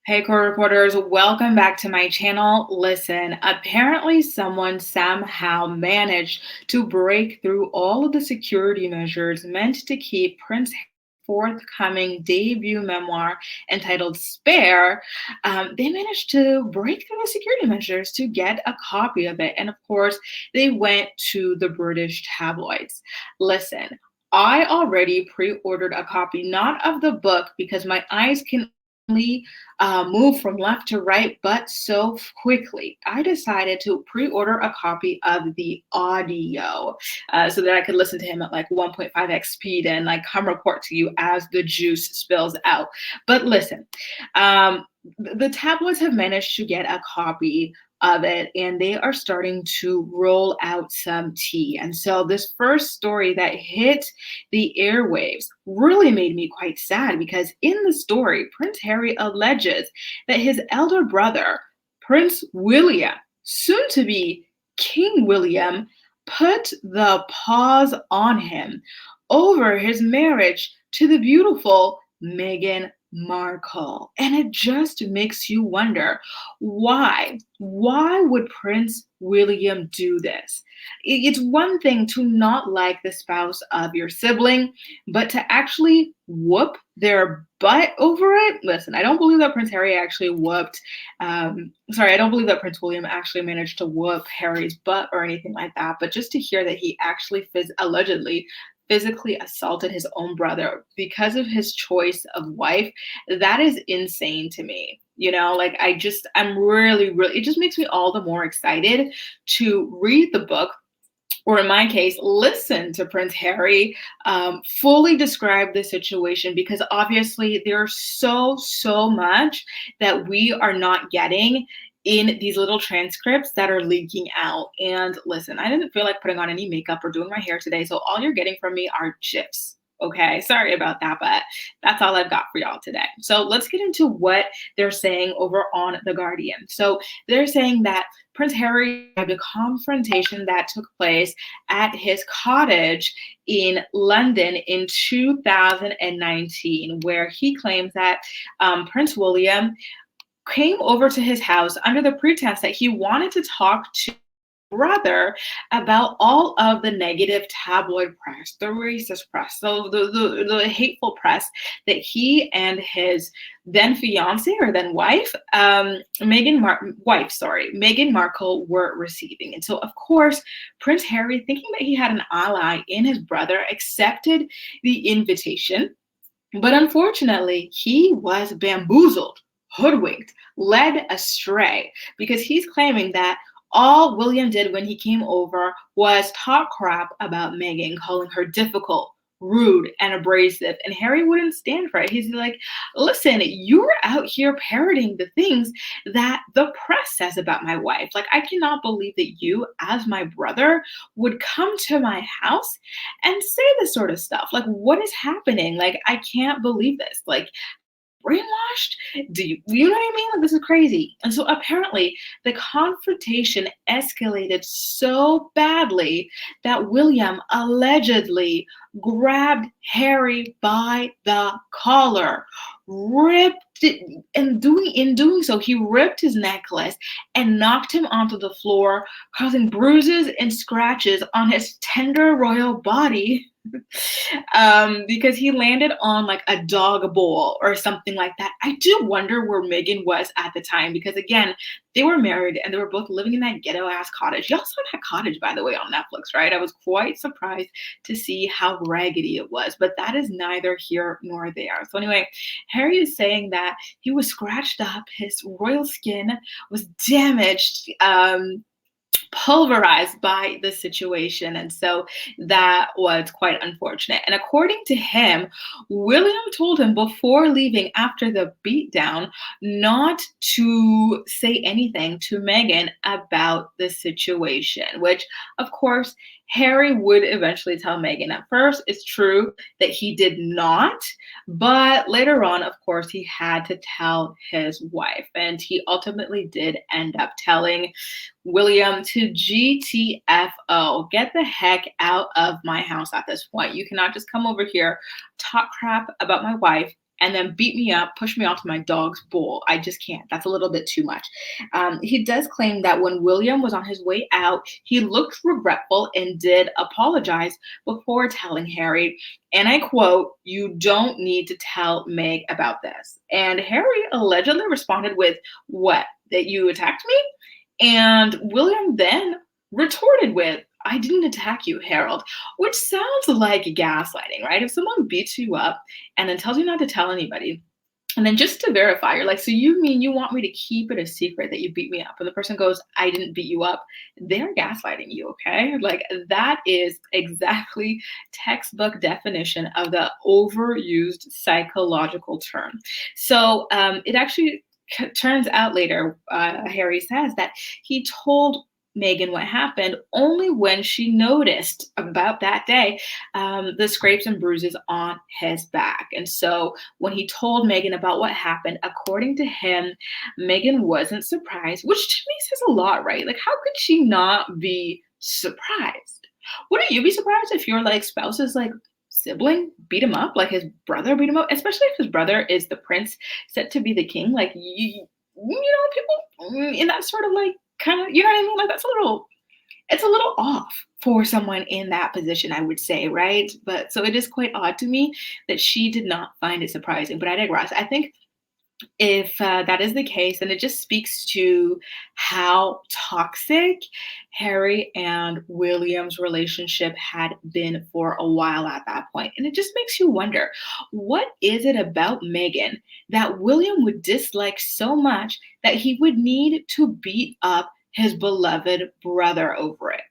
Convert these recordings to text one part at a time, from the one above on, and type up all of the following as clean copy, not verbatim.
Hey, core reporters, welcome back to my channel. Listen, apparently someone somehow managed to break through all of the security measures meant to keep Prince Harry's forthcoming debut memoir entitled Spare. They managed to break through the security measures to get a copy of it. And of course, they went to the British tabloids. Listen, I already pre-ordered a copy, not of the book because my eyes can only move from left to right, but so quickly. I decided to pre-order a copy of the audio so that I could listen to him at like 1.5x speed and like come report to you as the juice spills out. But listen, the tabloids have managed to get a copy of it and they are starting to roll out some tea. And so this first story that hit the airwaves really made me quite sad because in the story, Prince Harry alleges that his elder brother, Prince William, soon to be King William, put the paws on him over his marriage to the beautiful Meghan Markle. And it just makes you wonder why? Why would Prince William do this? It's one thing to not like the spouse of your sibling, but to actually whoop their butt over it. Listen, I don't believe that Prince Harry actually whooped. I don't believe that Prince William actually managed to whoop Harry's butt or anything like that. But just to hear that he actually allegedly physically assaulted his own brother because of his choice of wife, that is insane to me. You know, like I'm really, really, it just makes me all the more excited to read the book, or in my case, listen to Prince Harry fully describe the situation, because obviously there's so much that we are not getting in these little transcripts that are leaking out. And listen, I didn't feel like putting on any makeup or doing my hair today, so all you're getting from me are GIFs. Okay, sorry about that, but that's all I've got for y'all today. So let's get into what they're saying over on The Guardian. So they're saying that Prince Harry had a confrontation that took place at his cottage in London in 2019, where he claims that Prince William came over to his house under the pretense that he wanted to talk to brother about all of the negative tabloid press, the racist press, so the hateful press that he and his then fiance or then wife, Meghan Markle were receiving. And so, of course, Prince Harry, thinking that he had an ally in his brother, accepted the invitation. But unfortunately, he was bamboozled, hoodwinked, led astray, because he's claiming that all William did when he came over was talk crap about Meghan, calling her difficult, rude, and abrasive. And Harry wouldn't stand for it. He's like, listen, you're out here parroting the things that the press says about my wife. Like, I cannot believe that you, as my brother, would come to my house and say this sort of stuff. Like, what is happening? Like, I can't believe this. Like, brainwashed? You know what I mean? Like, this is crazy. And so apparently the confrontation escalated so badly that William allegedly grabbed Harry by the collar, ripped it, and in doing so, he ripped his necklace and knocked him onto the floor, causing bruises and scratches on his tender royal body. Because he landed on like a dog bowl or something like that. I do wonder where Meghan was at the time, because again, they were married and they were both living in that ghetto ass cottage. Y'all saw that cottage, by the way, on Netflix, right? I was quite surprised to see how raggedy it was, but that is neither here nor there. So anyway, Harry is saying that he was scratched up, his royal skin was damaged, pulverized by the situation. And so that was quite unfortunate. And according to him, William told him before leaving after the beatdown not to say anything to Meghan about the situation, which of course Harry would eventually tell Meghan. At first, it's true that he did not, but later on, of course, he had to tell his wife, and he ultimately did end up telling William to GTFO. Get the heck out of my house at this point. You cannot just come over here, talk crap about my wife, and then beat me up, push me onto my dog's bowl. I just can't. That's a little bit too much. He does claim that when William was on his way out, he looked regretful and did apologize before telling Harry, and I quote, "You don't need to tell Meg about this." And Harry allegedly responded with, "What? That you attacked me?" And William then retorted with, "I didn't attack you, Harold," which sounds like gaslighting, right? If someone beats you up and then tells you not to tell anybody, and then just to verify, you're like, "So you mean you want me to keep it a secret that you beat me up?" And the person goes, "I didn't beat you up." They're gaslighting you, okay? Like that is exactly textbook definition of the overused psychological term. So it actually turns out later, Harry says that he told Meghan what happened only when she noticed about that day the scrapes and bruises on his back. And so when he told Meghan about what happened, according to him, Meghan wasn't surprised, which to me says a lot, right? Like, how could she not be surprised? Wouldn't you be surprised if your like spouse's like sibling beat him up, like his brother beat him up, especially if his brother is the prince set to be the king? Like people in that sort of like kind of, you know what I mean? Like that's it's a little off for someone in that position, I would say, right? But so it is quite odd to me that she did not find it surprising. But I digress. I think if that is the case, then it just speaks to how toxic Harry and William's relationship had been for a while at that point. And it just makes you wonder, what is it about Meghan that William would dislike so much that he would need to beat up his beloved brother over it?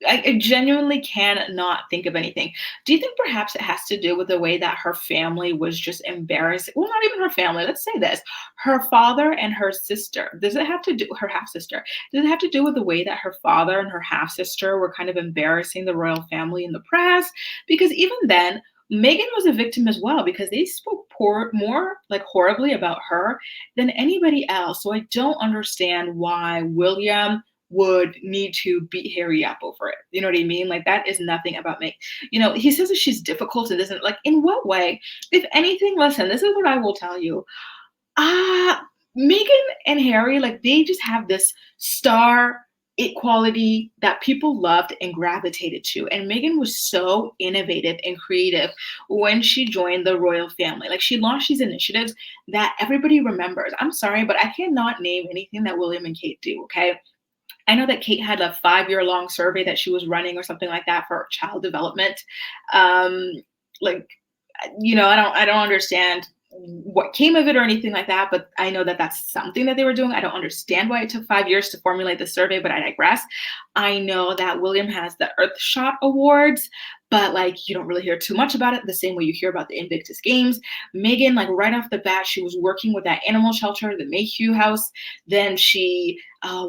I genuinely cannot think of anything. Do you think perhaps it has to do with the way that her family was just embarrassed? Well, not even her family. Let's say this: her father and her sister. Does it have to do her half sister? Does it have to do with the way that her father and her half sister were kind of embarrassing the royal family in the press? Because even then, Meghan was a victim as well because they spoke more like horribly about her than anybody else. So I don't understand why William would need to beat Harry up over it. You know what I mean? Like that is nothing about me. He says that she's difficult and isn't like in what way? If anything, listen, this is what I will tell you. Ah, Meghan and Harry, like they just have this star equality that people loved and gravitated to. And Meghan was so innovative and creative when she joined the royal family. Like she launched these initiatives that everybody remembers. I'm sorry, but I cannot name anything that William and Kate do, okay? I know that Kate had a 5-year long survey that she was running or something like that for child development. Um, like, I don't understand what came of it or anything like that, but I know that that's something that they were doing. I don't understand why it took 5 years to formulate the survey, but I digress. I know that William has the Earthshot Awards, but like you don't really hear too much about it the same way you hear about the Invictus Games. Meghan, like right off the bat, she was working with that animal shelter, the Mayhew House. Then she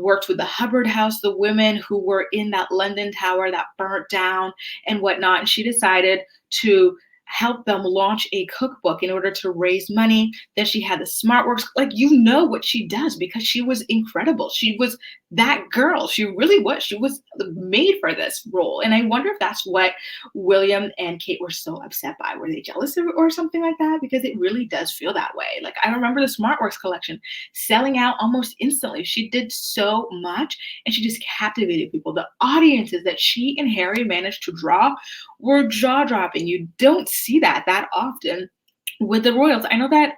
worked with the Hubbard House, the women who were in that London tower that burnt down and whatnot. And she decided to help them launch a cookbook in order to raise money. Then she had the SmartWorks. Like, what she does because she was incredible. She was that girl. She really was. She was made for this role. And I wonder if that's what William and Kate were so upset by. Were they jealous or something like that? Because it really does feel that way. Like, I remember the SmartWorks collection selling out almost instantly. She did so much and she just captivated people. The audiences that she and Harry managed to draw were jaw dropping. You don't see that often with the royals. I know that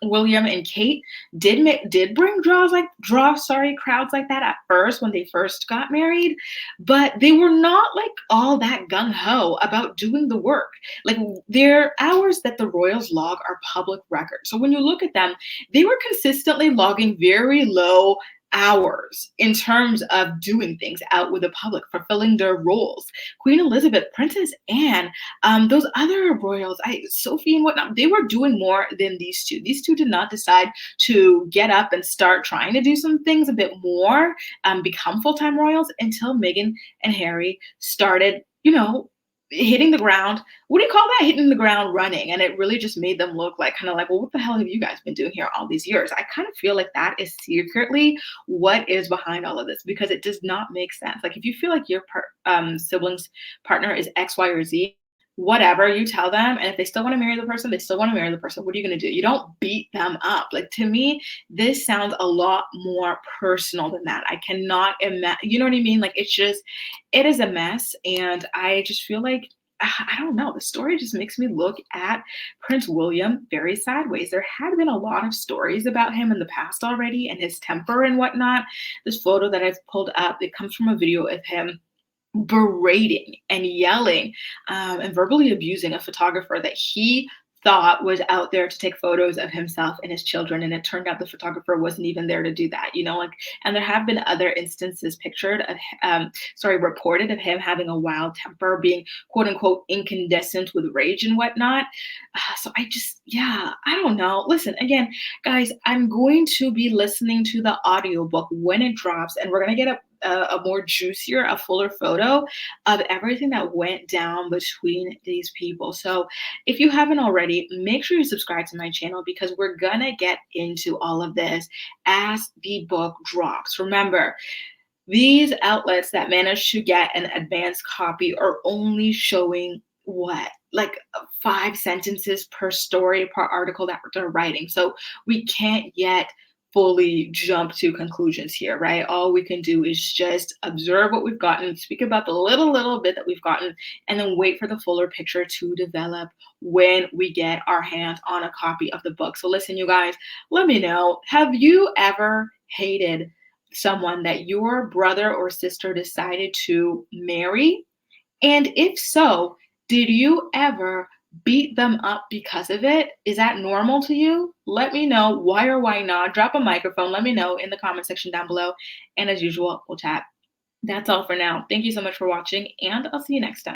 William and Kate did bring crowds like that at first when they first got married, but they were not like all that gung ho about doing the work. Like their hours that the royals log are public record. So when you look at them, they were consistently logging very low hours in terms of doing things out with the public, fulfilling their roles. Queen Elizabeth, Princess Anne, those other royals, Sophie and whatnot, they were doing more than these two. These two did not decide to get up and start trying to do some things a bit more, become full-time royals until Meghan and Harry started, hitting the ground. What do you call that? Hitting the ground running. And it really just made them look like kind of like, well, what the hell have you guys been doing here all these years? I kind of feel like that is secretly what is behind all of this because it does not make sense. Like if you feel like your sibling's partner is X, Y, or Z, whatever, you tell them, and if they still wanna marry the person, they still wanna marry the person. What are you gonna do? You don't beat them up. Like, to me, this sounds a lot more personal than that. I cannot you know what I mean? Like, it is a mess, and I just feel like I don't know, the story just makes me look at Prince William very sideways. There had been a lot of stories about him in the past already and his temper and whatnot. This photo that I've pulled up, it comes from a video of him berating and yelling, and verbally abusing a photographer that he thought was out there to take photos of himself and his children, and it turned out the photographer wasn't even there to do that, like. And there have been other instances pictured of reported of him having a wild temper, being quote unquote incandescent with rage and whatnot. So I just, yeah, I don't know. Listen, again, guys, I'm going to be listening to the audiobook when it drops, and we're going to get a more juicier, a fuller photo of everything that went down between these people. So if you haven't already, make sure you subscribe to my channel, because we're gonna get into all of this as the book drops. Remember, these outlets that manage to get an advanced copy are only showing what? Like 5 sentences per story, per article that they're writing. So we can't yet fully jump to conclusions here, right? All we can do is just observe what we've gotten, speak about the little bit that we've gotten, and then wait for the fuller picture to develop when we get our hands on a copy of the book. So listen, you guys, let me know, have you ever hated someone that your brother or sister decided to marry? And if so, did you ever beat them up because of it? Is that normal to you? Let me know why or why not. Drop a microphone. Let me know in the comment section down below. And as usual, we'll chat. That's all for now. Thank you so much for watching, and I'll see you next time.